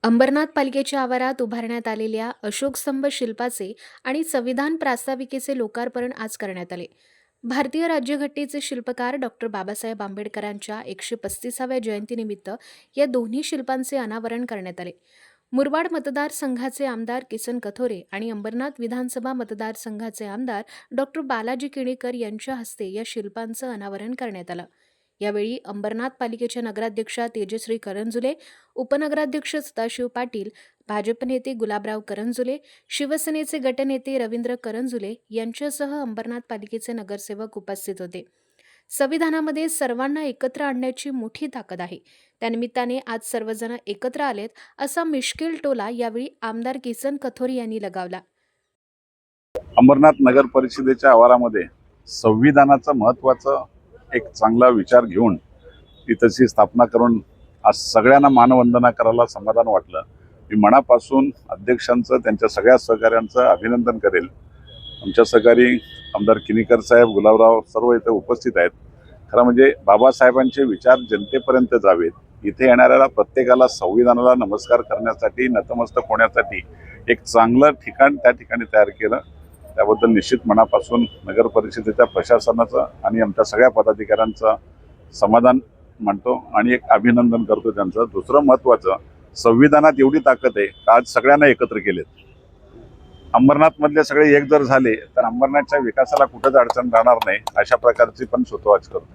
अंबरनाथ पालिकेच्या आवारात उभारण्यात आलेल्या अशोक स्तंभ शिल्पाचे आणि संविधान प्रास्ताविकेचे लोकार्पण आज करण्यात आले. भारतीय राज्यघटनेचे शिल्पकार डॉक्टर बाबासाहेब आंबेडकरांच्या 135व्या जयंतीनिमित्त या दोन्ही शिल्पांचे अनावरण करण्यात आले. मुरबाड मतदारसंघाचे आमदार किसन कथोरे आणि अंबरनाथ विधानसभा मतदारसंघाचे आमदार डॉक्टर बालाजी किणीकर यांच्या हस्ते या शिल्पांचं अनावरण करण्यात आलं. यावेळी अंबरनाथ पालिकेच्या नगराध्यक्षा तेजश्री करंजुले, उपनगराध्यक्ष सदाशिव पाटील, भाजप नेते गुलाबराव करंजुले, शिवसेनेचे गटनेते रवींद्र करंजुले यांच्यासह अंबरनाथ पालिकेचे नगरसेवक उपस्थित होते. संविधानामध्ये सर्वांना एकत्र आणण्याची मोठी ताकद आहे. त्यानिमित्ताने आज सर्वजण एकत्र आलेत, असा मिश्किल टोला यावेळी आमदार किसन कथोरे यांनी लगावला. अंबरनाथ नगर परिषदेच्या आवारामध्ये संविधानाचं महत्त्वाचं एक चांगला विचार घेऊन तिथंची स्थापना करून आज सगळ्यांना मानवंदना करायला समाधान वाटलं. मी मनापासून अध्यक्षांचं, त्यांच्या सगळ्या सहकाऱ्यांचं अभिनंदन करेल. आमच्या सहकारी आमदार किणीकर साहेब, गुलाबराव सर्व इथं उपस्थित आहेत. खरं म्हणजे बाबासाहेबांचे विचार जनतेपर्यंत जावेत. इथे येणाऱ्याला प्रत्येकाला संविधानाला नमस्कार करण्यासाठी, नतमस्तक होण्यासाठी एक चांगलं ठिकाण त्या ठिकाणी तयार केलं. त्याबद्दल निश्चित मनापासून नगर परिषदेच्या प्रशासनाचं आणि आमच्या सगळ्या पदाधिकाऱ्यांचं समाधान मानतो आणि एक अभिनंदन करतो त्यांचं. दुसरं महत्त्वाचं, संविधानात एवढी ताकद आहे का आज सगळ्यांना एकत्र केलेत. अंबरनाथमधले सगळे एक जर झाले तर अंबरनाथच्या विकासाला कुठंच अडचण राहणार नाही, अशा प्रकारची पण सुतोवाच करतो.